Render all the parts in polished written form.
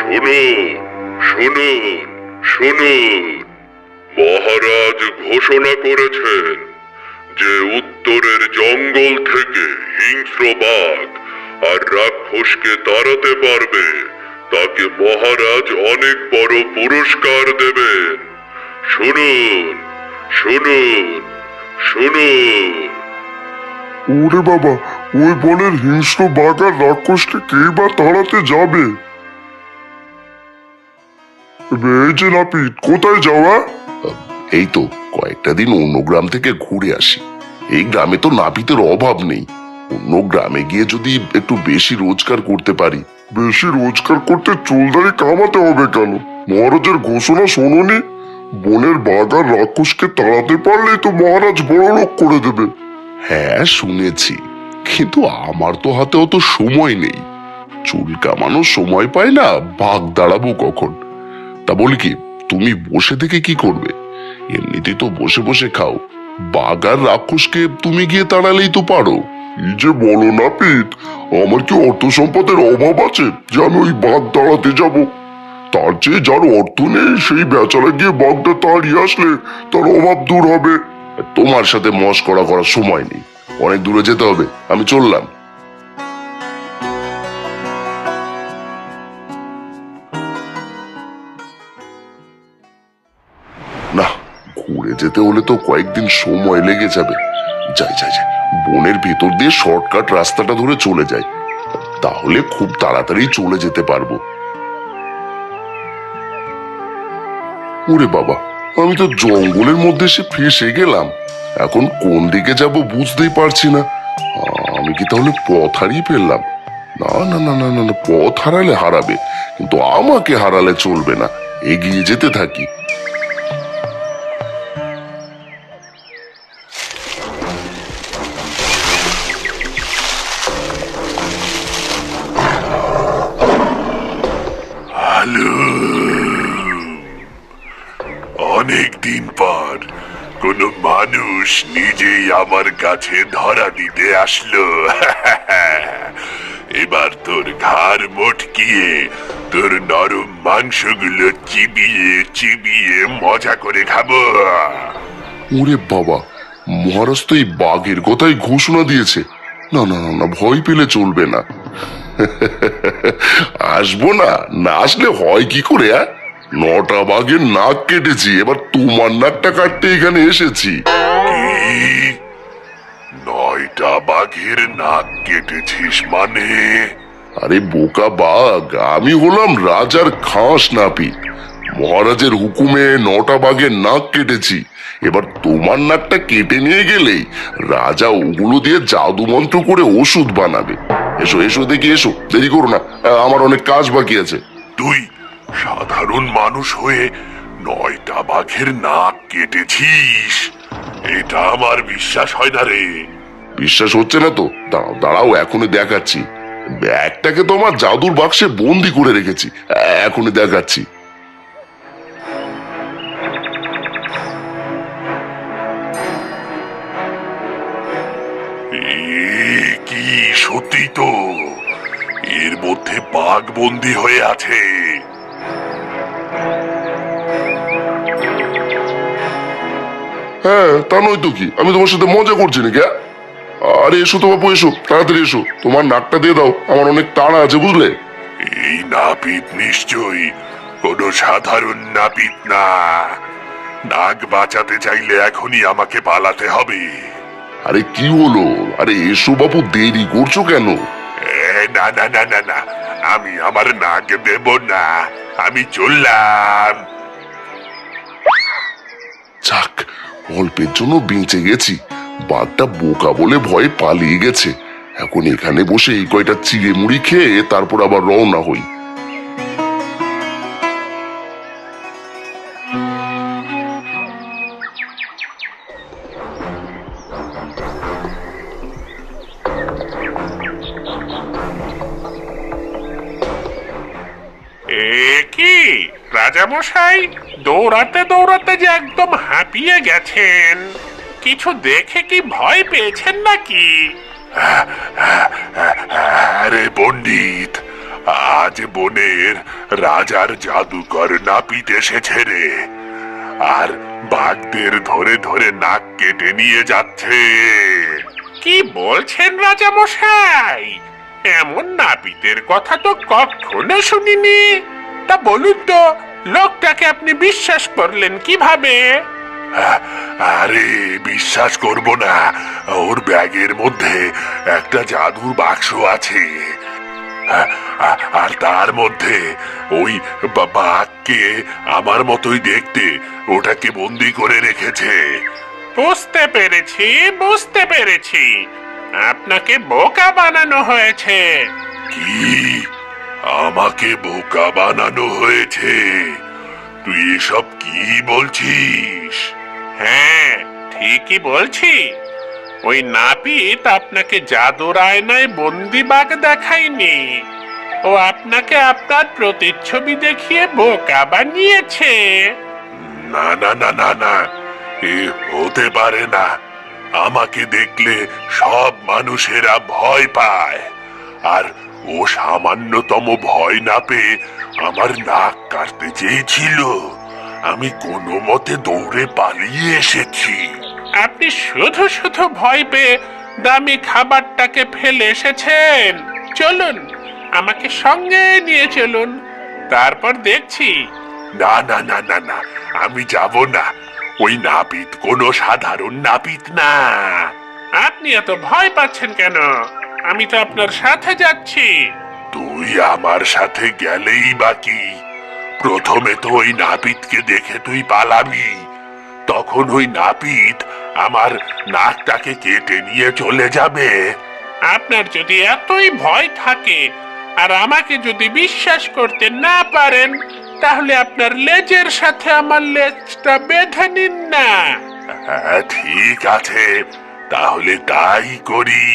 শুনুন, শুনুন, শুনুন। মহারাজ ঘোষণা করেছেন যে উত্তরের জঙ্গল থেকে হিংস্র বাঘ আর রাক্ষসকে তাড়াতে পারবে তাকে মহারাজ অনেক বড় পুরস্কার দেবেন। শুনুন, শুনুন, শুনুন। ওরে বাবা, ওই বনের হিংস্র বাঘ আর রাক্ষসকে কে বা তাড়াতে যাবে? এই যে নাপিত, কোথায় যাওয়া? এই তো কয়েকটা দিন অন্য গ্রাম থেকে ঘুরে আসি। এই গ্রামে তো নাপিতের অভাব নেই। অন্য গ্রামে গিয়ে যদি একটু বেশি রোজগার করতে পারি। বেশি রোজগার করতে চুলদারি কামাতে হবে কেন? মহারাজের ঘোষণা শোনোনি? বনের বাঘ আর রাক্ষসকে তাড়াতে পারলেই তো মহারাজ বড় লোক করে দেবে। হ্যাঁ শুনেছি, কিন্তু আমার তো হাতে অত সময় নেই। চুল কামানোর সময় পাই না, বাঘ দাঁড়াবো কখন? তা বলি কি, তুমি বসে থেকে কি করবে? এমনিতেই তো বসে বসে খাও। বাঘ আর রাক্ষসকে তুমি গিয়ে তাড়ালেই তো পারো। এই যে বলো নাপিত, আমার কি অর্থ সম্পদের অভাব আছে যে আমি ওই বাঘ তাড়াতে যাব? তার চেয়ে যার অর্থ নেই সেই বেচারা গিয়ে বাঘটা তাড়িয়ে আসলে তার অভাব দূর হবে। তোমার সাথে মশকরা করার সময় নেই, অনেক দূরে যেতে হবে, আমি চললাম। না, ঘুরে যেতে হলে তো কয়েকদিন সময় লেগে যাবে। যাই যাই যাই, বনের ভেতর দিয়ে শর্টকাট রাস্তাটা ধরে চলে যাই, তাহলে খুব তাড়াতাড়ি চলে যেতে পারবো। ওরে বাবা, আমি তো জঙ্গলের মধ্যে এসে ফেঁসে গেলাম। এখন কোন দিকে যাব বুঝতেই পারছি না। আমি কি তাহলে পথ হারিয়ে ফেললাম? না না না না না না, পথ হারালে হারাবে, কিন্তু আমাকে হারালে চলবে না। এগিয়ে যেতে থাকি। হ্যালো, অনেক দিন পর কোনো মানুষ নিজেই আমার কাছে ধরা দিতে আসলো। এবার তোর ঘাড় মটকিয়ে তোর নরম মাংসগুলো চিবিয়ে চিবিয়ে মজা করে খাবো। ওরে বাবা, মহারাজ তো এই বাঘের কথাই ঘোষণা দিয়েছে। না না না না, ভয় পেলে চলবে না। আসবো না, না আসলে হয় কি করে? 9টা বাঘের নাক কেটেছি, এবার তোমার নাকটা কাটতে এখানে এসেছি। কি? 9টা বাঘের নাক কেটেছিস মানে? আরে বোকা বাঘ, আমি হলাম রাজার খাস নাপিত। মহারাজের হুকুমে 9টা বাঘের নাক কেটেছি। এবার তোমার নাকটা কেটে নিয়ে গেলেই রাজা ওগুলো দিয়ে জাদু মন্ত্র করে ওষুধ বানাবে। এসো এসো দেখি, এসো, দেরি করো না, আমার অনেক কাজ বাকি আছে। তুই সাধারণ মানুষ হয়ে 9টা বাঘের নাক কেটেছিস? এটা আমার বিশ্বাস হয় না রে। বিশ্বাস হচ্ছে না তো? দাঁড়াও দাঁড়াও, এখনই দেখাচ্ছি। ব্যাগটাকে তো আমার জাদুর বাক্সে বন্দি করে রেখেছি, এখনই দেখাচ্ছি। কি সত্যি তো এর মধ্যে বাঘ বন্দি হয়ে আছে? হ্যাঁ, তা নয় তো কি, আমি তোমার সাথে মজা করছি নাকি? আরে এসো তো বাপু, এসো তাড়াতাড়ি এসো, তোমার নাকটা দিয়ে দাও, আমার অনেক তাড়া আছে বুঝলে। এই নাপিত নিশ্চয়ই কোনো সাধারণ নাপিত না। নাক বাঁচাতে চাইলে এখনই আমাকে পালাতে হবে। আরে কি হলো? আরে এসো বাপু, দেরি করছো কেন? না না না না না, আমি আমার নাক দেব না, আমি চললাম। যাক, অল্পের জন্য বেঁচে গেছি। বাঘটা বোকা বলে ভয়ে পালিয়ে গেছে। এখন এখানে বসে এই কয়টা চিড়ে মুড়ি খেয়ে তারপর আবার রওনা হই। কি রাজামশাই, দৌড়াতে দৌড়াতে যে একদম হাঁপিয়ে গেছেন। কিছু দেখে কি ভয় পেয়েছেন নাকি? আরে পণ্ডিত, আজ বনের রাজার জাদুকর নাপিত এসেছে রে, আর বাঘদের ধরে ধরে নাক কেটে নিয়ে যাচ্ছে। কি বলছেন রাজা মশাই? এমন নাপিতের কথা তো কখনো শুনিনি। তা বলুন তো, লোকটাকে আপনি বিশ্বাস করলেন কিভাবে? আরে বিশ্বাস করব না? ওর ব্যাগের মধ্যে একটা জাদুর বাক্স আছে, আর তার মধ্যে ওই বাঘকে আমার মতোই দেখতে ওটাকে বন্দি করে রেখেছে। বুঝতে পেরেছি, বুঝতে পেরেছি, আপনাকে বোকা বানানো হয়েছে। কি? আমাকে বোকা বানানো হয়েছে? তুই এসব কি বলছিস? হ্যাঁ, ঠিকই বলছি। ওই নাপিত আপনাকে জাদুর আয়নায় বন্দি বাঘ দেখায়নি, ও আপনাকে আপনার প্রতিচ্ছবি দেখিয়ে বোকা বানিয়েছে। না না না না না, এ হতে পারে না। আমাকে দেখলে সব মানুষেরা ভয় পায়, আর ও সামান্যতম ভয় না পেয়ে আমার নাক কাটতে চেয়েছিল। আমি কোনো মতে দৌড়ে পালিয়ে এসেছি। আপনি শুধু শুধু ভয় পেয়ে দামি খাবারটাকে ফেলে এসেছেন। চলুন, আমাকে সঙ্গে নিয়ে চলুন, তারপর দেখছি। না না না না না, আমি যাব না। ওই নাপিত কোনো সাধারণ নাপিত না। আপনি এত ভয় পাচ্ছেন কেন? আমি তো আপনার সাথে যাচ্ছি। তুই আমার সাথে গেলেই বাকি। প্রথমে তো ওই নাপিতকে দেখে তুই পালাবি, তখন ওই নাপিত আমার নাকটাকে কেটে নিয়ে চলে যাবে। আপনার যদি এতই ভয় থাকে আর আমাকে যদি বিশ্বাস করতে না পারেন, তাহলে আপনার লেজের সাথে আমার লেজটা বেঁধে নিন না। ঠিক আছে, তাহলে তাই করি।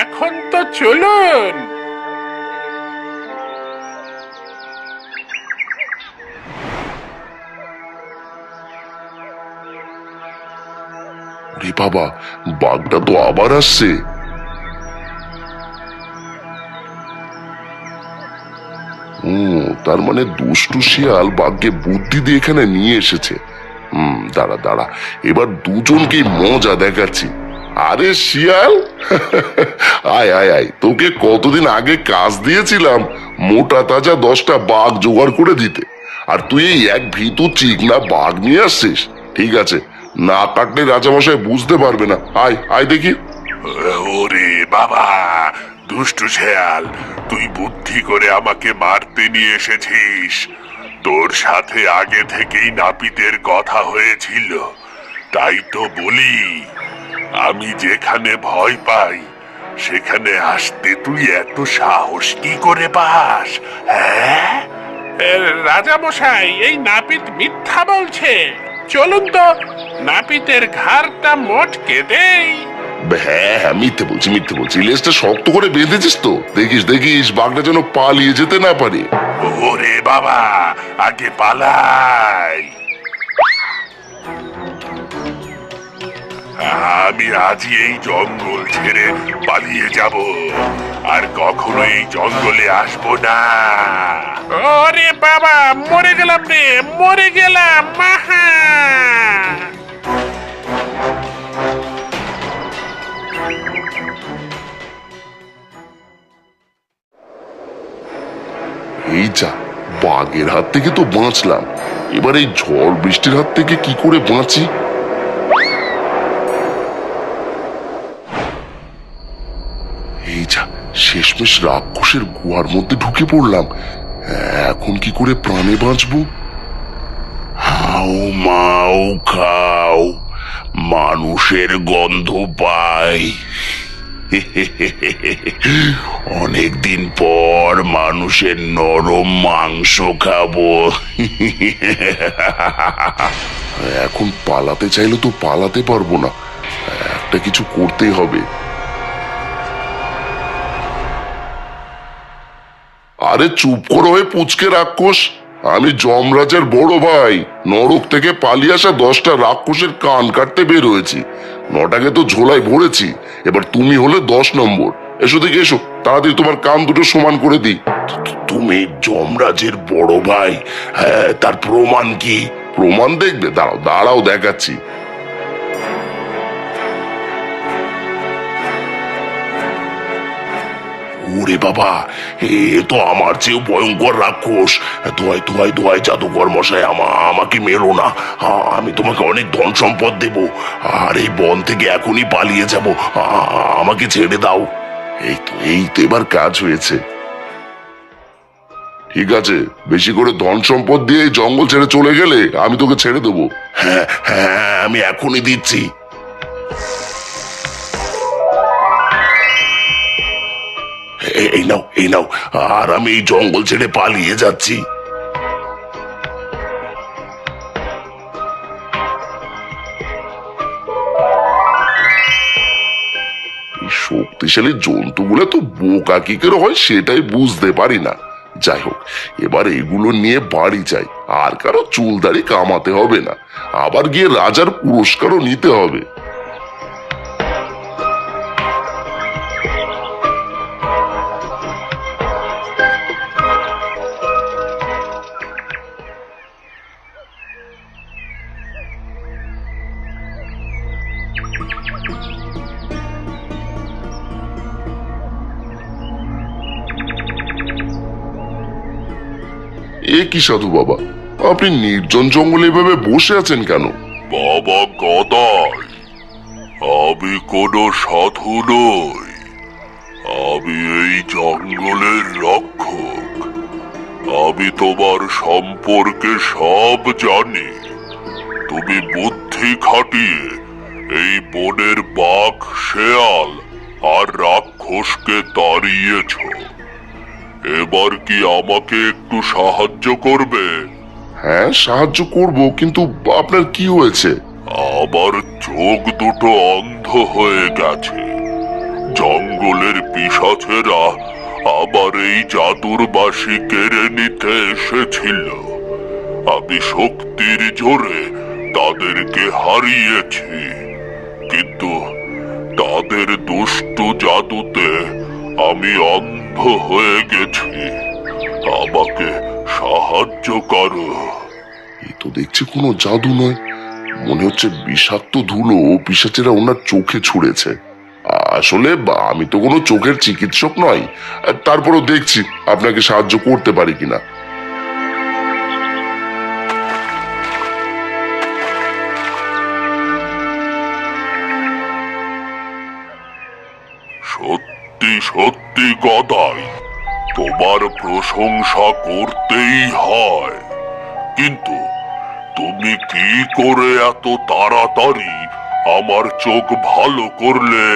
এখন তো চলুন। রে বাবা, বাঘটা তো আবার আসছে। তার মানে দুষ্টু শিয়াল বাঘকে বুদ্ধি দিয়ে এখানে নিয়ে এসেছে। দাঁড়া দাঁড়া, এবার দুজনকেই মজা দেখাচ্ছি। আরে শিয়াল, আয় আয় আয়, তোকে কতদিন আগে কাজ দিয়েছিলাম মোটা তাজা 10টা বাঘ জোগাড় করে দিতে, আর তুই এই এক ভীতু চিকনা বাঘ নিয়ে আসছিস। ঠিক আছে, না কাটলে রাজামশাই বুঝতে পারবে না। আয় আয় দেখি। ওরে বাবা, দুষ্টু শেয়াল, তুই বুদ্ধি করে আমাকে মারতে নিয়ে এসেছিস। তোর সাথে আগে থেকেই নাপিতের কথা হয়েছিল, তাই তো বলি, আমি যেখানে ভয় পাই সেখানে আসতে তুই এত সাহস কি করে পাস? হ্যাঁ রাজা মশাই, এই নাপিত মিথ্যা বলছে। চলুন তো নাপিতের ঘাড়টা মোটকে দেই। হ্যাঁ হ্যাঁ, মিথ্যে বলছি মিথ্যে বলছি। লেজটা শক্ত করে বেঁধেছিস তো? দেখিস দেখিস বাঘটা যেন পালিয়ে যেতে না পারে। ওরে বাবা, আগে পালাই। আমি আজই এই জঙ্গল ছেড়ে পালিয়ে যাব, আর কখনো এই জঙ্গলে আসবো না। ওরে বাবা, মরে গেলাম রে, মরে গেলাম। মাহা, এই যা, বাঘের হাত থেকে তো বাঁচলাম, এবার এই ঝড় বৃষ্টির হাত থেকে কি করে বাঁচি? এই যা, শেষমেশ রাক্ষসের গুহার মধ্যে ঢুকে পড়লাম। এখন কি করে প্রাণে বাঁচবো? হাউ মাউ খাও, মানুষের গন্ধ পাই। অনেকদিন পর মানুষের নরম মাংস খাবো। এখন পালাতে চাইলে তো পালাতে পারবো না, একটা কিছু করতেই হবে। আরে চুপ করো হে পুচকে রাক্ষস, আমি যমরাজের বড় ভাই। নরক থেকে পালিয়ে আসা 10টা রাক্ষসের কান কাটতে বের হয়েছি। 9টাকে তো ঝোলায় ভরেছি, এবার তুমি হলে 10 নম্বর। এসো দেখে এসো, তাড়াতাড়ি তোমার কান দুটো সমান করে দিই। তুমি যমরাজের বড় ভাই? হ্যাঁ, তার প্রমাণ কি? প্রমাণ দেখবে? দাঁড়াও দাঁড়াও, দেখাচ্ছি। ওরে বাবা, এ তো আমার চেয়েও ভয়ঙ্কর রাক্ষস। দোয়াই দোয়াই দোয়াই জাদুকর মশাই, আমাকে মেরো না। আমি তোমাকে অনেক ধন সম্পদ দেব, আর এই বন থেকে এখনই পালিয়ে যাব। আমাকে ছেড়ে দাও। এই তো এবার কাজ হয়েছে। ঠিক আছে, বেশি করে ধন সম্পদ দিয়ে এই জঙ্গল ছেড়ে চলে গেলে আমি তোকে ছেড়ে দেবো। হ্যাঁ হ্যাঁ, আমি এখনই দিচ্ছি। এই নাও, আর আমি এই জঙ্গল ছেড়ে পালিয়ে যাচ্ছি। শক্তিশালী জন্তুগুলো তো বোকা কি করে হয় সেটাই বুঝতে পারি না। যাই হোক, এবার এগুলো নিয়ে বাড়ি যাই, আর কারো চুলদাড়ি কামাতে হবে না, আবার গিয়ে রাজার পুরস্কারও নিতে হবে। এ কি সাধু বাবা, আপনি নির্জন জঙ্গলে এভাবে বসে আছেন কেন? বাবা গদাই, আমি কোনো সাধু নই, আমি এই জঙ্গলের রক্ষক। আমি তোমার সম্পর্কে সব জানি। তুমি বুদ্ধি খাটিয়ে এই বনের বাঘ, শেয়াল আর রাক্ষসকে তাড়িয়েছ। এবার কি আমাকে একটু সাহায্য করবে? হ্যাঁ, সাহায্য করব, কিন্তু আপনার কি হয়েছে? আমার চোখ দুটো অন্ধ হয়ে গেছে। জঙ্গলের পিশাচেরা আবার এই জাদুর বাঁশি কেড়ে নিতে এসেছিল। আমি শক্তির জোরে তাদেরকে হারিয়েছি, কিন্তু তাদের দুষ্টু জাদুতে আমি অন্ধ হয়ে গেছি। আমাকে সাহায্য করো। এ তো দেখছি কোনো জাদু নয়, মনে হচ্ছে বিষাক্ত ধুলো পিশাচেরা ওনার চোখে ছুঁড়েছে। আসলে আমি তো কোনো চোখের চিকিৎসক নই, তারপরও দেখছি আপনাকে সাহায্য করতে পারি কিনা। সত্যি সত্যি গদাই, তোমার প্রশংসা করতেই হয়, কিন্তু তুমি কি করে এত তাড়াতাড়ি আমার চোখ ভালো করলে?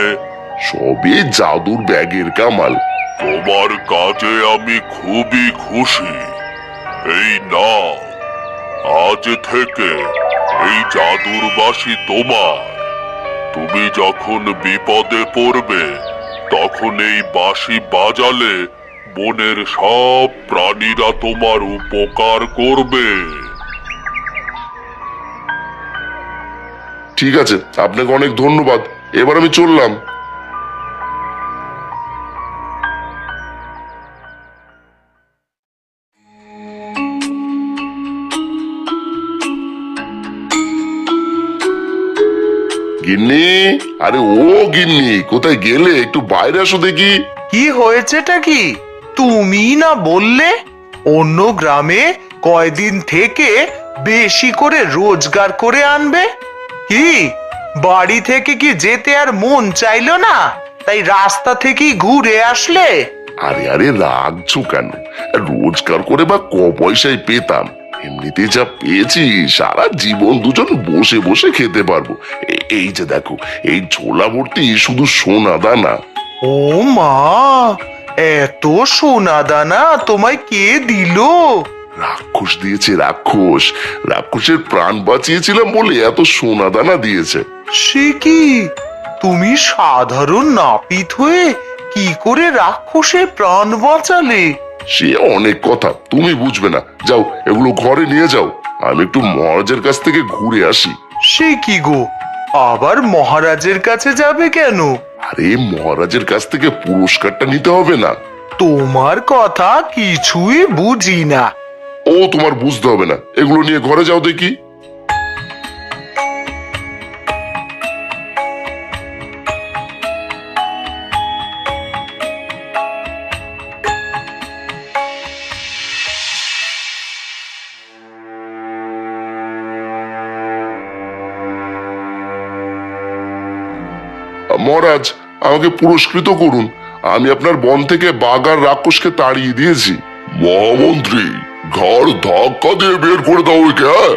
সবই জাদুর ব্যাগের কামাল। তোমার কাজে আমি খুবই খুশি। এই নাও, আজ থেকে এই জাদুর বাঁশি তোমার। তুমি যখন বিপদে পড়বে তখন এই বাঁশি বাজালে বনের সব প্রাণীরা তোমার উপকার করবে। ঠিক আছে, আপনাকে অনেক ধন্যবাদ, এবার আমি চললাম। গিন্নি, আরে ও গিন্নি, কোথায় গেলে? একটু বাইরে আসো দেখি। কি হয়েছেটা কি? তুমি না বললে অন্য গ্রামে কয়দিন থেকে বেশি করে রোজগার করে আনবে? কি বাড়ি থেকে কি যেতে আর মন চাইলো না, তাই রাস্তা থেকেই ঘুরে আসলে? আরে আরে, রাখছো কেন? রোজগার করে বা পয়সায় পেতাম, এমনিতে যা পেয়েছি সারা জীবন দুজন বসে বসে খেতে পারবো। এই যে দেখো, এই ঝোলা ভর্তি শুধু সোনা দানা। ও মা, এত সোনা দানা তোমায় কে দিল? রাক্ষস দিয়েছে, রাক্ষস। রাক্ষসের প্রাণ বাঁচিয়েছিলাম বলে এত সোনা দানা দিয়েছে। সে কি, তুমি সাধারণ নাপিত হয়ে কি করে রাক্ষসের প্রাণ বাঁচালে? সে অনেক কথা, তুমি বুঝবে না। যাও, এগুলো ঘরে নিয়ে যাও, আমি একটু মহারাজের কাছ থেকে ঘুরে আসি। সে কি গো, আবার মহারাজের কাছে যাবে কেন? আরে মহারাজের কাছ থেকে পুরস্কারটা নিতে হবে না? তোমার কথা কিছুই বুঝি না। ও তোমার বুঝতে হবে না, এগুলো নিয়ে ঘরে যাও দেখি। মহারাজ, আমাকে পুরস্কৃত করুন। আমি আপনার বন থেকে বাঘ আর রাক্ষসকে তাড়িয়ে দিয়েছি। মহামন্ত্রী, ঘাড় ধাক্কা দিয়ে বের করে দাও একে। হ্যাঁ,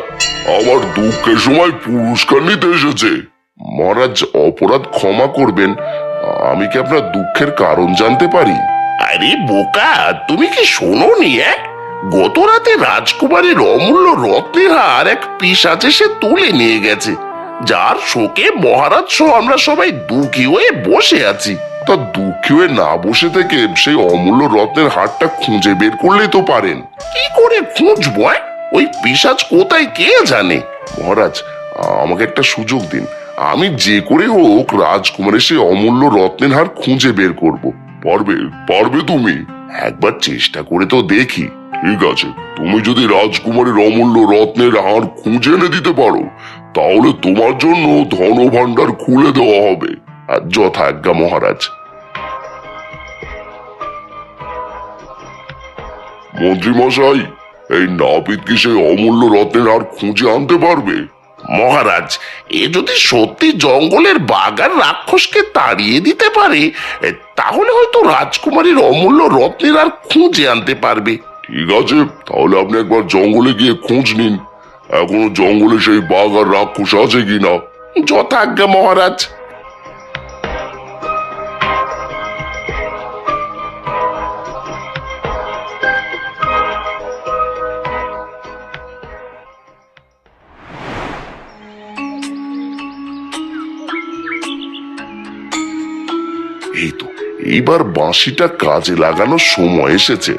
আমার দুঃখের সময় পুরস্কার নিতে এসেছে। মহারাজ, অপরাধ ক্ষমা করবেন। আমি কি আপনার দুঃখের কারণ জানতে পারি? আরে বোকা, তুমি কি শোনোনি? গত রাতে রাজকুমারীর অমূল্য রত্নের হার এক পিশাচ এসে তুলে নিয়ে গেছে, যার শোকে মহারাজ সহ আমরা সবাই দুঃখী হয়ে বসে আছি। তা দুঃখী হয়ে না বসে থেকে সেই অমূল্য রত্নের হারটা খুঁজে বের করলেই তো পারেন। কি করে খুঁজবো? ওই পিশাচ কোথায় কে জানে। মহারাজ, আমাকে একটা সুযোগ দিন। আমি যে করে হোক রাজকুমারের সেই অমূল্য রত্নের হার খুঁজে বের করব। পারবে পারবে তুমি? একবার চেষ্টা করে তো দেখি। ঠিক আছে, তুমি যদি রাজকুমারীর অমূল্য রত্নের হার খুঁজে এনে দিতে পারো, তাহলে তোমার জন্য ধনভাণ্ডার খুলে দেওয়া হবে। আর যথাজ্ঞা মহারাজ। মন্ত্রী মশাই, এই নাপিত কি সেই অমূল্য রত্নের হার খুঁজে আনতে পারবে? মহারাজ, এ যদি সত্যি জঙ্গলের বাঘ আর রাক্ষসকে তাড়িয়ে দিতে পারে, তাহলে হয়তো রাজকুমারীর অমূল্য রত্নের আর খুঁজে আনতে পারবে। ঠিক আছে, তাহলে আপনি একবার জঙ্গলে গিয়ে খোঁজ নিন, এখনো জঙ্গলে সেই বাঘ আর রাক্ষস আছে কিনা। যথাজ্ঞা মহারাজ। এই তো, এইবার বাঁশিটা কাজে লাগানোর সময় এসেছে।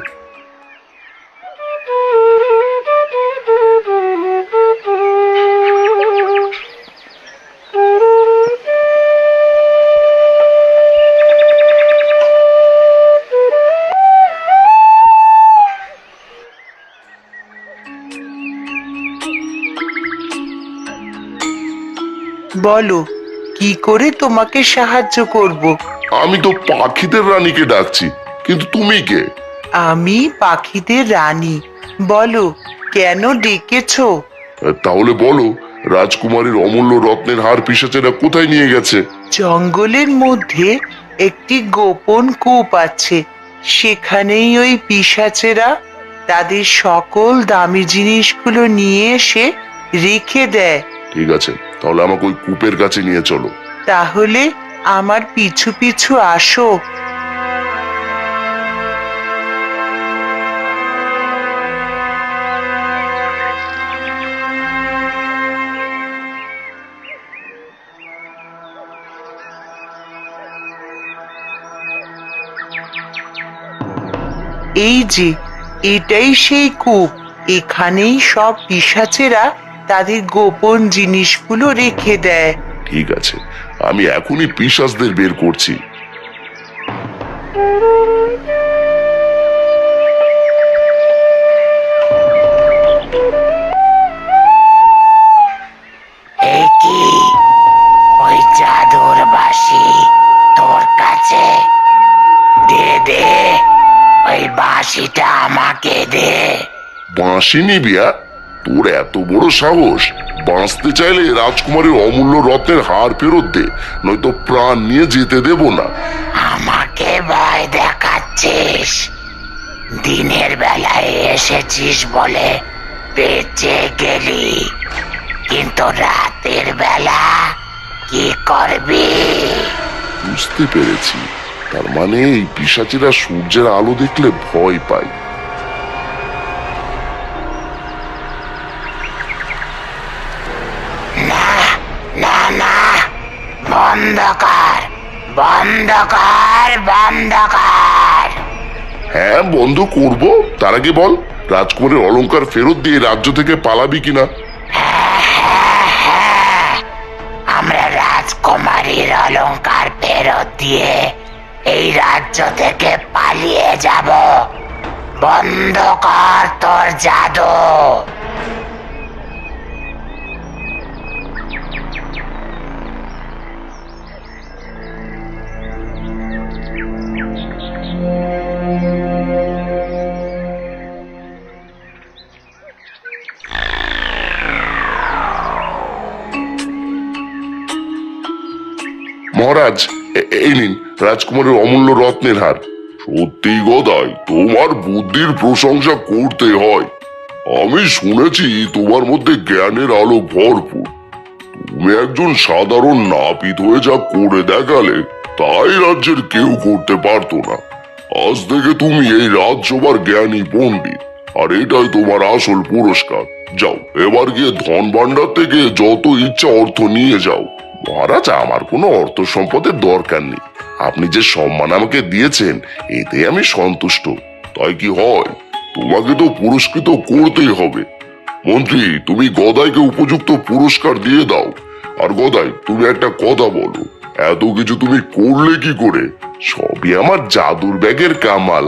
বলো, কি করে তোমাকে সাহায্য করব? আমি তো পাখিদের রানীকে ডাকছি, কিন্তু তুমি কে? আমি পাখিদের রানী। বলো, কেন ডেকেছো? তাহলে বলো, রাজকুমারীর অমূল্য রত্নের হার পিশাচেরা কোথায় নিয়ে গেছে? জঙ্গলের মধ্যে একটি গোপন কূপ আছে, সেখানেই ওই পিশাচেরা তাদের সকল দামি জিনিসগুলো নিয়ে এসে রেখে দেয়। ঠিক আছে, তাহলে আমাকে ওই কূপের কাছে নিয়ে চলো। তাহলে আমার পিছু পিছু আসো। এই যে, এটাই সেই কূপ। এখানেই সব পিশাচেরা তাদের গোপন জিনিসগুলো রেখে দেয়। ঠিক আছে, আমি এখনই পিশাচদের বের করছি। কি ওই জাদুর বাঁশি তোর কাছে? দে দে, ওই বাঁশিটা আমাকে দে। বাঁশি নিবিয়া? তোর এত বড় সাহস! বাঁচতে চাইলে রাজকুমারীর অমূল্য রত্নের হার ফেরত দে, নয়তো প্রাণ নিয়ে যেতে দেব না। আমাকে ভয় দেখাচ্ছিস? দিনের বেলায় এসেছিস বলে বেঁচে গেলি, কিন্তু রাতের বেলা কি করবি? বুঝতে পেরেছি, তার মানে এই পিশাচেরা সূর্যের আলো দেখলে ভয় পায়। না না, বন্ধ কর, বন্ধ কর, বন্ধ কর। হ্যাঁ, বন্ধ করব। তার আগে বল, রাজকুমারের অলংকার ফেরত দিয়ে রাজ্য থেকে পালাবি কিনা? আমরা রাজকুমারীর অলংকার ফেরত দিয়ে এই রাজ্য থেকে পালিয়ে যাব। বন্ধ কর তোর জাদু। মহারাজ, এই নিন রাজকুমারের অমূল্য রত্নের হার। সত্যি গদাই, তোমার বুদ্ধির প্রশংসা করতে হয়। আমি শুনেছি তোমার মধ্যে জ্ঞানের আলো ভরপুর। তুমি একজন সাধারণ নাপিত হয়ে যা করে দেখালে, তাই রাজ্যের কেউ করতে পারতো না। আজ থেকে তুমি এই রাজসভার জ্ঞানী পণ্ডিত, আর এটাই তোমার আসল পুরস্কার। যাও, এবার গিয়ে ধন ভাণ্ডার থেকে যত ইচ্ছা অর্থ নিয়ে যাও। মহারাজ, আমার কোনো অর্থ সম্পদের দরকার নেই। আপনি যে সম্মান আমাকে দিয়েছেন, এতে আমি সন্তুষ্ট। তাই কি হয়? তোমাকে তো পুরস্কৃত করতেই হবে। মন্ত্রী, তুমি গদাইকে উপযুক্ত পুরস্কার দিয়ে দাও। আর গদাই, তুমি একটা কথা বলো, এত কিছু তুমি করলে কি করে? সবই আমার জাদুর ব্যাগের কামাল।